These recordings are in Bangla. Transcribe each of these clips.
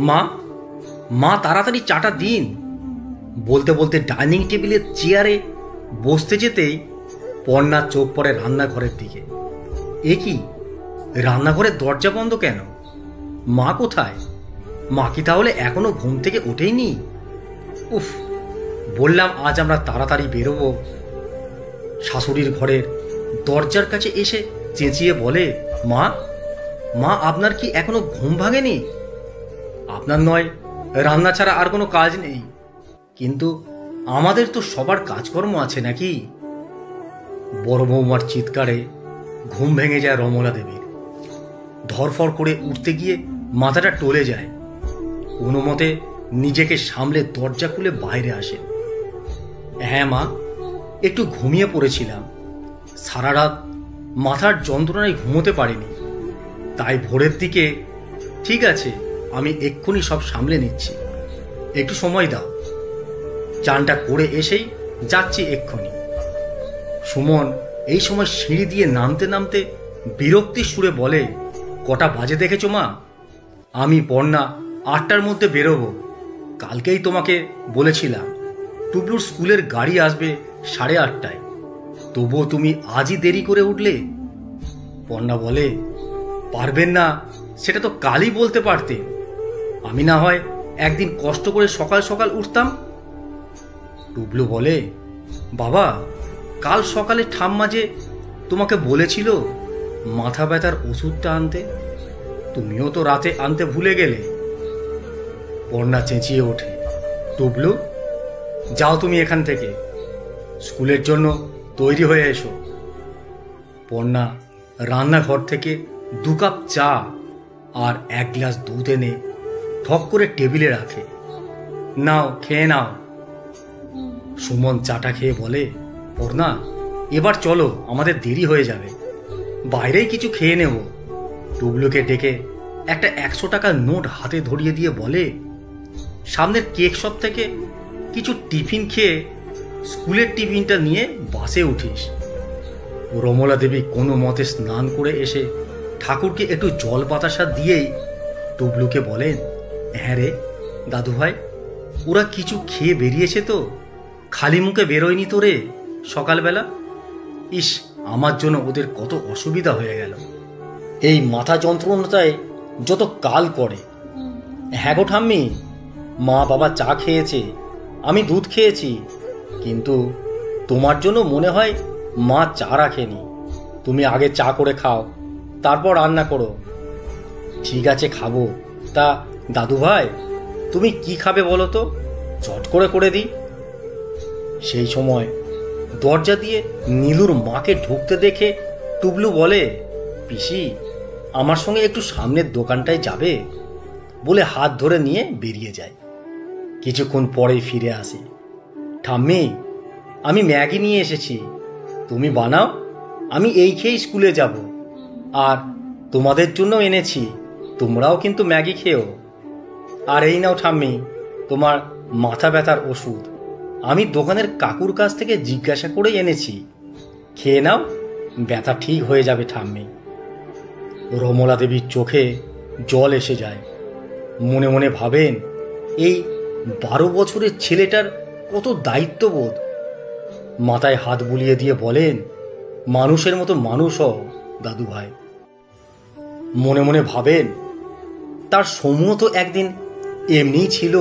মা, মা তাড়াতাড়ি চাটা দিন। বলতে বলতে ডাইনিং টেবিলের চেয়ারে বসতে যেতেই পর্ণার চোখ পড়ে রান্নাঘরের দিকে। এ কি, রান্নাঘরের দরজা বন্ধ কেন? মা কোথায়? মা কি তাহলে এখনো ঘুম থেকে ওঠেইনি? উফ, বললাম আজ আমরা তাড়াতাড়ি বেরোবো। শাশুড়ির ঘরের দরজার কাছে এসে চেঁচিয়ে বলে, মা, মা আপনার কি এখনো ঘুম ভাঙেনি? আপনার নয় রান্না ছাড়া আর কোনো কাজ নেই, কিন্তু আমাদের তো সবার কাজকর্ম আছে নাকি? বড় বৌমার চিৎকারে ঘুম ভেঙে যায় রমলা দেবীর। ধরফর করে উঠতে গিয়ে মাথাটা টলে যায়। কোনো মতে নিজেকে সামলে দরজা খুলে বাইরে আসেন। হ্যাঁ মা, একটু ঘুমিয়ে পড়েছিলাম। সারা রাত মাথার যন্ত্রণায় ঘুমোতে পারিনি, তাই ভোরের দিকে। ঠিক আছে, আমি এক্ষুনি সব সামলে নিচ্ছি, একটু সময় দাও। চানটা করে এসেই যাচ্ছি এক্ষুনি। সুমন এই সময় সিঁড়ি দিয়ে নামতে নামতে বিরক্তির সুরে বলে, কটা বাজে দেখেছো মা? আমি পর্ণা 8টার মধ্যে বেরোবো। কালকেই তোমাকে বলেছিলাম টুবলুর স্কুলের গাড়ি আসবে 8:30টায়, তবুও তুমি আজই দেরি করে উঠলে। পর্ণা বলে, পারবেন না সেটা তো কালই বলতে পারতে। আমি না হয় একদিন কষ্ট করে সকাল সকাল উঠতাম। টুবলু বলে, বাবা, কাল সকালে ঠাম্মা যে তোমাকে বলেছিল মাথা ব্যথার ওষুধটা আনতে, তুমিও তো রাতে আনতে ভুলে গেলে। পর্ণা চেঁচিয়ে ওঠে, টুবলু, যাও তুমি এখান থেকে, স্কুলের জন্য তৈরি হয়ে এসো। পর্ণা রান্নাঘর থেকে 2 কাপ চা আর 1 গ্লাস দুধ এনে ঠক করে টেবিলে রাখে। নাও, খেয়ে নাও। সুমন চাটা খেয়ে বলে, পর্ণা, এবার চলো, আমাদের দেরি হয়ে যাবে, বাইরেই কিছু খেয়ে নেব। টুবলুকে ডেকে একটা 100 টাকার নোট হাতে ধরিয়ে দিয়ে বলে, সামনের কেক শপ থেকে কিছু টিফিন খেয়ে স্কুলের টিফিনটা নিয়ে বাসে উঠিস। রমলা দেবী কোনো মতে স্নান করে এসে ঠাকুরকে একটু জল বাতাসা দিয়েই টুবলুকে বলেন, হ্যাঁ রে দাদু ভাই, ওরা কিছু খেয়ে বেরিয়েছে তো, খালি মুখে বেরোয়নি তো রে সকালবেলা। ইস, আমার জন্য ওদের কত অসুবিধা হয়ে গেল। এই মাথা যন্ত্রণাটায় যত কাল করে। হ্যাঁ গো ঠাম্মি, মা বাবা চা খেয়েছে, আমি দুধ খেয়েছি, কিন্তু তোমার জন্য মনে হয় মা চা রাখেনি। তুমি আগে চা করে খাও, তারপর রান্না করো। ঠিক আছে, খাবো। তা দাদু ভাই, তুমি কি খাবে বলো তো, চট করে করে দিই। সেই সময় দরজা দিয়ে নীলুর মাকে ঢুকতে দেখে টুবলু বলে, পিসি, আমার সঙ্গে একটু সামনের দোকানটায় যাবে? বলে হাত ধরে নিয়ে বেরিয়ে যায়। কিছুক্ষণ পরেই ফিরে আসে, ঠাম্মি, আমি ম্যাগি নিয়ে এসেছি, তুমি বানাও, আমি এই খেয়েই স্কুলে যাব। আর তোমাদের জন্য এনেছি, তোমরাও কিন্তু ম্যাগি খেও। আর এই নাও ঠাম্মি, তোমার মাথা ব্যথার ওষুধ, আমি দোকানের কাকুর কাছ থেকে জিজ্ঞাসা করেই এনেছি, খেয়ে নাও, ব্যথা ঠিক হয়ে যাবে ঠাম্মি। রমলা দেবীর চোখে জল এসে যায়। মনে মনে ভাবেন, এই 12 বছরের ছেলেটার কত দায়িত্ববোধ। মাথায় হাত বুলিয়ে দিয়ে বলেন, মানুষের মতো মানুষ হও দাদু ভাই। মনে মনে ভাবেন, তার সমূহ তো একদিন এমনিই ছিল,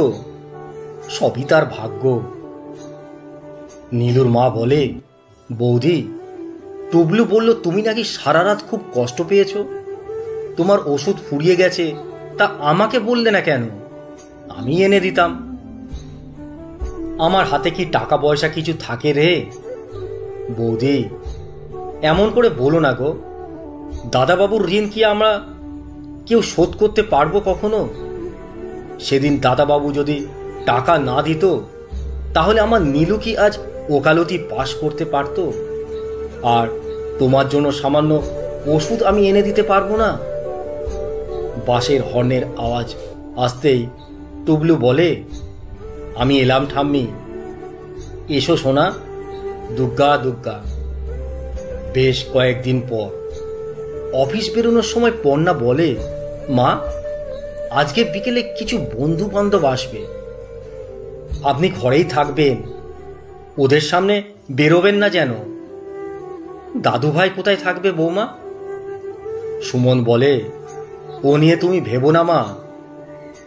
সবই তার ভাগ্য। নীলুর মা বলে, বৌদি, টুবলু বলল তুমি নাকি সারা রাত খুব কষ্ট পেয়েছ, তোমার ওষুধ ফুরিয়ে গেছে, তা আমাকে বললে না কেন? আমি এনে দিতাম। আমার হাতে কি টাকা পয়সা কিছু থাকে রে? বৌদি, এমন করে বলো না গো, দাদাবাবুর ঋণ কি আমরা কেউ শোধ করতে পারবো কখনো? সেদিন দাদাবাবু যদি টাকা না দিত, তাহলে আমার নীলু কি আজ ওকালতি পাশ করতে পারত? আর তোমার জন্য সামান্য ওষুধ আমি এনে দিতে পারবো না? বাসের হর্নের আওয়াজ আসতেই টুবলু বলে, আমি এলাম ঠাম্মি। এসো সোনা, দুগ্গা দুগ্গা। বেশ কয়েকদিন পর অফিস বেরোনোর সময় পর্ণা বলে, মা, আজকে বিকেলে কিছু বন্ধু বান্ধব আসবে, আপনি ঘরেই থাকবেন, ওদের সামনে বেরোবেন না যেন। দাদু ভাই কোথায় থাকবে বৌমা? সুমন বলে, ও নিয়ে তুমি ভেবো না মা।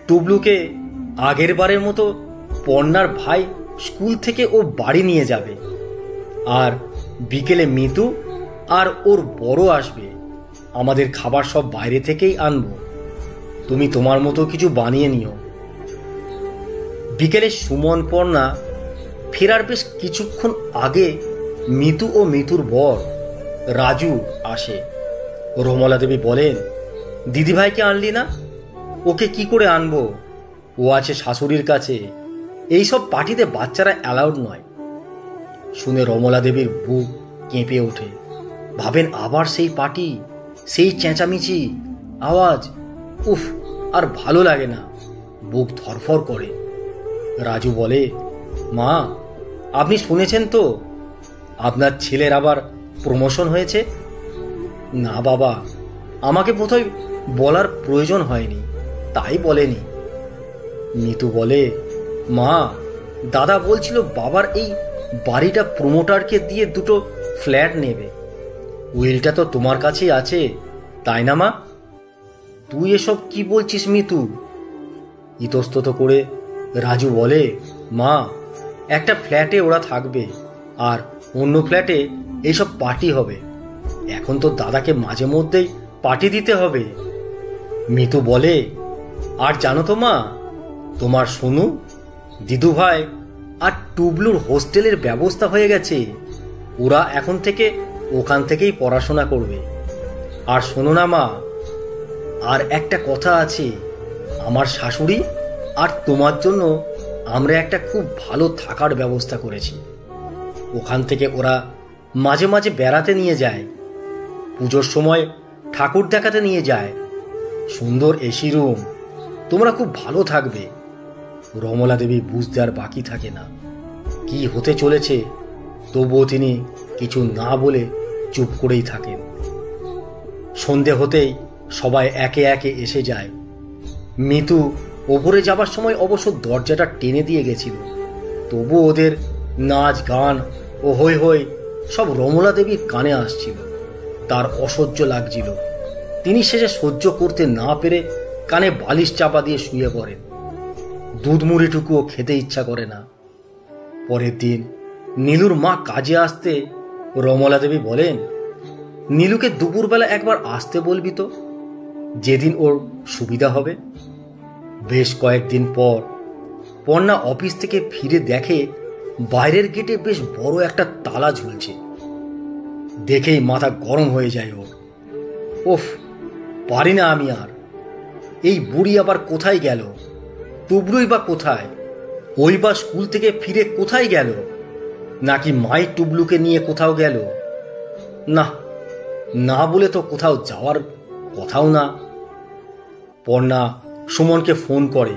টুবলুকে আগের বারের মতো পর্ণার ভাই স্কুল থেকে ও বাড়ি নিয়ে যাবে, আর বিকেলে মিতু আর ওর বড় আসবে। আমাদের খাবার সব বাইরে থেকেই আনবো, তুমি তোমার মতো কিছু বানিয়ে নিও। বিকেলে সুমন পর্ণা ফেরার বেশ কিছুক্ষণ আগে মিতু ও মিতুর বর রাজু আসে। রমলা দেবী বলেন, দিদিভাইকে আনলি না? ওকে কি করে আনবো, ও আছে শাশুড়ির কাছে, এইসব পার্টিতে বাচ্চারা অ্যালাউড নয়। শুনে রমলা দেবীর বুক কেঁপে ওঠে। ভাবেন আবার সেই পার্টি, সেই চেঁচামেচি আওয়াজ, উফ, আর ভালো লাগে না, বুক ধরফর করে। রাজু বলে, মা আপনি শুনেছেন তো আপনার ছেলের আবার প্রমোশন হয়েছে? না বাবা, আমাকে বোধহয় বলার প্রয়োজন হয়নি, তাই বলেনি। মিতু বলে, মা দাদা বলছিল বাবার এই বাড়িটা প্রমোটারকে দিয়ে দুটো ফ্ল্যাট নেবে, উইলটা তো তোমার কাছেই আছে, তাই না মা? তুই এসব কি বলছিস মিতু? ইতস্তত করে রাজু বলে, মা একটা ফ্ল্যাটে ওরা থাকবে আর অন্য ফ্ল্যাটে এইসব পার্টি হবে, এখন তো দাদাকে মাঝে মধ্যেই পার্টি দিতে হবে। মিতু বলে, আর জানো তো মা, তোমার সোনু, দিদু ভাই আর টুবলুর হোস্টেলের ব্যবস্থা হয়ে গেছে, ওরা এখন থেকে ওখান থেকেই পড়াশোনা করবে। আর শোনো না মা, আর একটা কথা আছে, আমার শাশুড়ি আর তোমার জন্য আমরা একটা খুব ভালো থাকার ব্যবস্থা করেছি, ওখান থেকে ওরা মাঝে মাঝে বেড়াতে নিয়ে যায়, পুজোর সময় ঠাকুর দেখাতে নিয়ে যায়, সুন্দর এসি রুম, তোমরা খুব ভালো থাকবে। রমলা দেবী বুঝতে আর বাকি থাকে না কি হতে চলেছে, তবুও তিনি কিছু না বলে চুপ করেই থাকেন। সন্ধে হতেই সবাই একে একে এসে যায়। মিতু ওপরে যাবার সময় অবশ্য দরজাটা টেনে দিয়ে গেছিল, তবু ওদের নাচ গান ও হই হই সব রমলা দেবীর কানে আসছিল। তার অসহ্য লাগছিল, তিনি শেষে সহ্য করতে না পেরে কানে বালিশ চাপা দিয়ে শুয়ে পড়েন। দুধ মুড়িটুকুও খেতে ইচ্ছা করে না। পরের দিন নীলুর মা কাজে আসতে রমলা দেবী বলেন, নীলুকে দুপুরবেলা একবার আসতে বলবি তো, যেদিন ওর সুবিধা হবে। বেশ কয়েকদিন পর পর্ণা অফিস থেকে ফিরে দেখে বাইরের গেটে বেশ বড় একটা তালা ঝুলছে। দেখেই মাথা গরম হয়ে যায় ওর। ওফ, পারি না আমি আর, এই বুড়ি আবার কোথায় গেল, টুবলুই বা কোথায়, ওই বা স্কুল থেকে ফিরে কোথায় গেল, নাকি মাই টুবলুকে নিয়ে কোথাও গেল? না, না বলে তো কোথাও যাওয়ার কথাও না। পর্ণা সুমনকে ফোন করে।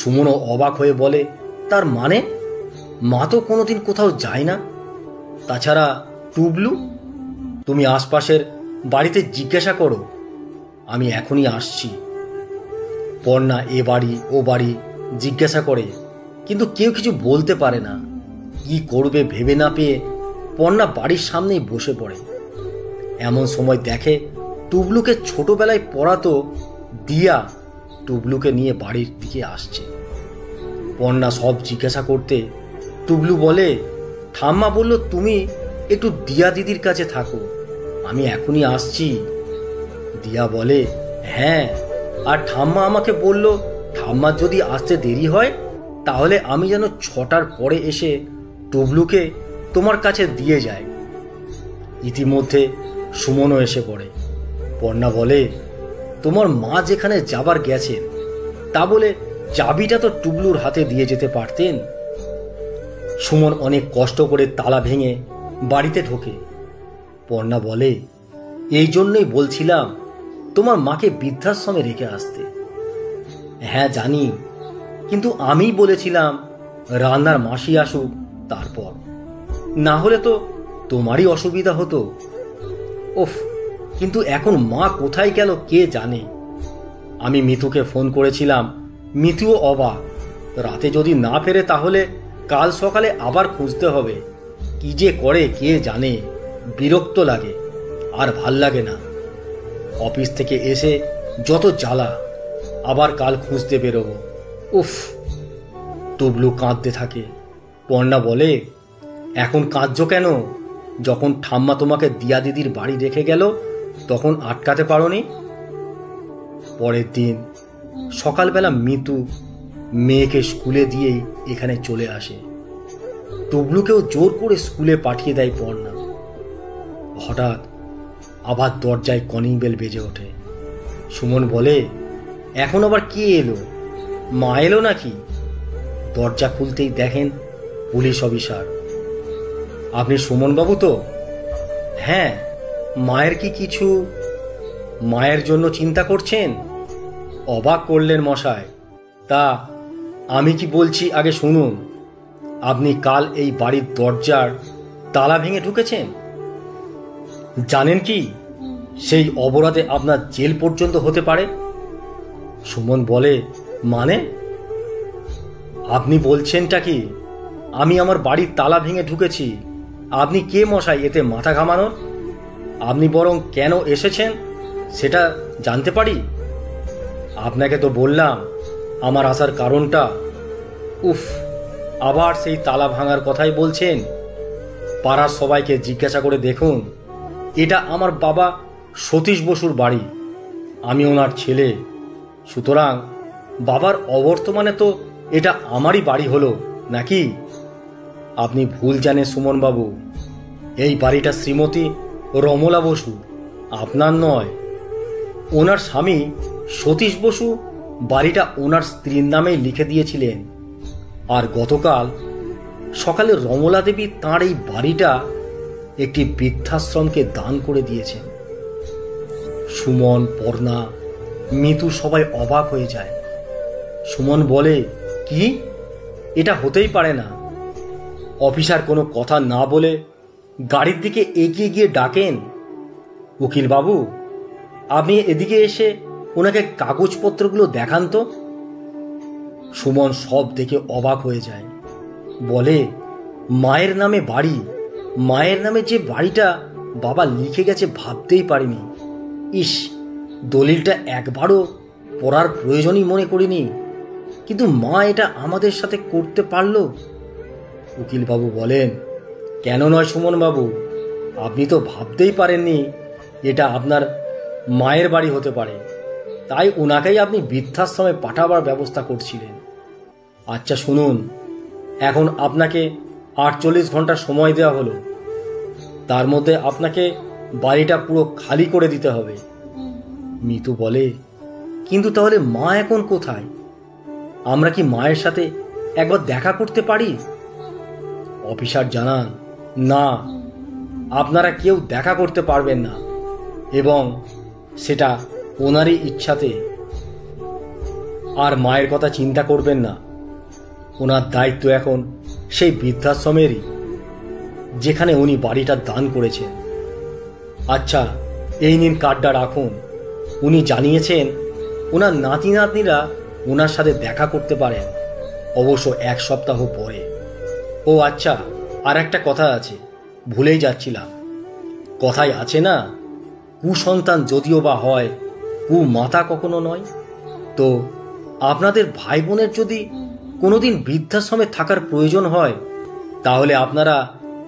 সুমনও অবাক হয়ে বলে, তার মানে? মা তো কোনোদিন কোথাও যায় না। তাছাড়া টুবলু, তুমি আশপাশের বাড়িতে জিজ্ঞাসা করো, আমি এখনই আসছি। পর্ণা এ বাড়ি ও বাড়ি জিজ্ঞাসা করে, কিন্তু কেউ কিছু বলতে পারে না। কি করবে ভেবে না পেয়ে পর্ণা বাড়ির সামনেই বসে পড়ে। এমন সময় দেখে টুবলুকে ছোটবেলায় পড়াতো দিয়া টুবলুকে নিয়ে বাড়ির দিকে আসছে। পর্ণা সব জিজ্ঞাসা করতে টুবলু বলে, ঠাম্মা বলল তুমি একটু দিয়া দিদির কাছে থাকো, আমি এখনই আসছি। দিয়া বলে, হ্যাঁ, আর ঠাম্মা আমাকে বলল ঠাম্মার যদি আসতে দেরি হয় তাহলে আমি যেন 6টার পরে এসে টুবলুকে তোমার কাছে দিয়ে যায়। ইতিমধ্যে সুমনও এসে পড়ে। পর্ণা বলে, তোমার মা যেখানে যাবার গেছেন, তা বলে চাবিটা তো টুবলুর হাতে দিয়ে যেতে পারতেন। সুমন অনেক কষ্ট করে তালা ভেঙে বাড়িতে ঢোকে। পর্ণা বলে, এই জন্যই বলছিলাম তোমার মাকে বৃদ্ধাশ্রমে রেখে আসতে। হ্যাঁ জানি, কিন্তু আমিই বলেছিলাম রান্নার মাসি আসুক তারপর, না হলে তো তোমারই অসুবিধা হতো। ওফ, কিন্তু এখন মা কোথায় গেল কে জানে। আমি মিতুকে ফোন করেছিলাম, মিতুও অবাক। রাতে যদি না ফেরে তাহলে কাল সকালে আবার খুঁজতে হবে। কি যে করে কে জানে। বিরক্ত লাগে, আর ভাল লাগে না। অফিস থেকে এসে যত জ্বালা, আবার কাল খুঁজতে বেরোবো। উফ। টুবলু কাঁদতে থাকে। পর্ণা বলে, এখন কাঁদছো কেন? যখন ঠাম্মা তোমাকে দিয়া দিদির বাড়ি রেখে গেল তখন আটকাতে পারোনি? পরের দিন সকালবেলা মিতু মেয়েকে স্কুলে দিয়েই এখানে চলে আসে। টুবলুকেও জোর করে স্কুলে পাঠিয়ে দেয় পর্ণা। হঠাৎ আবার দরজায় কলিং বেল বেজে ওঠে। সুমন বলে, এখন আবার কে এলো? মা এলো নাকি? দরজা খুলতেই দেখেন পুলিশ অফিসার। আপনি সুমনবাবু তো? হ্যাঁ। মায়ের কি কিছু? মায়ের জন্য চিন্তা করছেন? অবাক করলেন মশাই। তা আমি কি বলছি আগে শুনুন। আপনি কাল এই বাড়ির দরজার তালা ভেঙে ঢুকেছেন। জানেন কি, সেই অপরাধে আপনার জেল পর্যন্ত হতে পারে। সুমন বলে, মানে? আপনি বলছেনটা কি আমি আমার বাড়ির তালা ভেঙে ঢুকেছি? আপনি কে মশাই এতে মাথা ঘামানোর? আপনি বরং কেন এসেছেন সেটা জানতে পারি? আপনাকে তো বললাম আমার আসার কারণটা। উফ, আবার সেই তালা ভাঙার কথাই বলছেন। পাড়ার সবাইকে জিজ্ঞাসা করে দেখুন, এটা আমার বাবা সতীশ বসুর বাড়ি। আমি ওনার ছেলে, সুতরাং বাবার অবর্তমানে তো এটা আমারই বাড়ি হলো নাকি? আপনি ভুল জানেন সুমনবাবু। এই বাড়িটা শ্রীমতী রমলা বসু, আপনার নয়। ওনার স্বামী সতীশ বসু বাড়িটা ওনার স্ত্রীর নামেই লিখে দিয়েছিলেন। আর গতকাল সকালে রমলা দেবী তাঁর এই বাড়িটা একটি বৃদ্ধাশ্রমকে দান করে দিয়েছেন। সুমন, পর্ণা, মিতু সবাই অবাক হয়ে যায়। সুমন বলে, কি? এটা হতেই পারে না। অফিসার কোনো কথা না বলে গাড়ির দিকে এগিয়ে গিয়ে ডাকেন, উকিল বাবু, আপনি এদিকে এসে ওনাকে কাগজপত্রগুলো দেখান তো। সুমন সব দেখে অবাক হয়ে যায়। বলে, মায়ের নামে বাড়ি, মায়ের নামে যে বাড়িটা বাবা লিখে গেছে ভাবতেই পারিনি। ইস, দলিলটা একবারও পড়ার প্রয়োজনই মনে করিনি, কিন্তু মা এটা আমাদের সাথে করতে পারলো। উকিলবাবু বলেন, কেন নয় সুমনবাবু, আপনি তো ভাবতেই পারেননি এটা আপনার মায়ের বাড়ি হতে পারে, তাই ওনাকেই আপনি বৃদ্ধাশ্রমে পাঠাবার ব্যবস্থা করছিলেন। আচ্ছা শুনুন, এখন আপনাকে 48 ঘন্টা সময় দেওয়া হলো। তার মধ্যে আপনাকে বাড়িটা পুরো খালি করে দিতে হবে। মিতু বলে, কিন্তু তাহলে মা এখন কোথায়? আমরা কি মায়ের সাথে একবার দেখা করতে পারি? অফিসার জানান, না, আপনারা কেউ দেখা করতে পারবেন না, এবং সেটা ওনারই ইচ্ছাতে। আর মায়ের কথা চিন্তা করবেন না, ওনার দায়িত্ব এখন সেই বৃদ্ধাশ্রমেরই, যেখানে উনি বাড়িটা দান করেছেন। আচ্ছা, এই নিন কার্ডটা রাখুন। উনি জানিয়েছেন ওনার নাতি নাতনিরা ওনার সাথে দেখা করতে পারেন, অবশ্য 1 সপ্তাহ পরে। ও আচ্ছা, আর একটা কথা আছে, ভুলেই যাচ্ছিলাম। কথায় আছে না, কুসন্তান যদিও বা হয়, কুমাতা কখনো নয়। তো আপনাদের ভাই বোনের যদি কোনোদিন বৃদ্ধাশ্রমে থাকার প্রয়োজন হয়, তাহলে আপনারা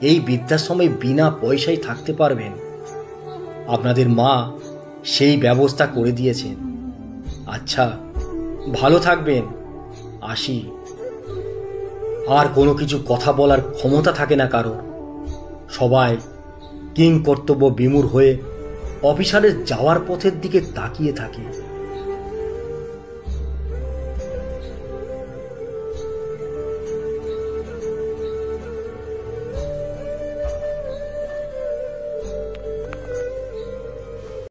এই বৃদ্ধাশ্রমে বিনা পয়সায় থাকতে পারবেন। আপনাদের মা সেই ব্যবস্থা করে দিয়েছেন। আচ্ছা, ভালো থাকবেন, আসি। আর কোনো কিছু কথা বলার ক্ষমতা থাকে না কারোর। সবাই কিং কর্তব্য বিমূঢ় হয়ে অফিসারের যাওয়ার পথের দিকে তাকিয়ে থাকে।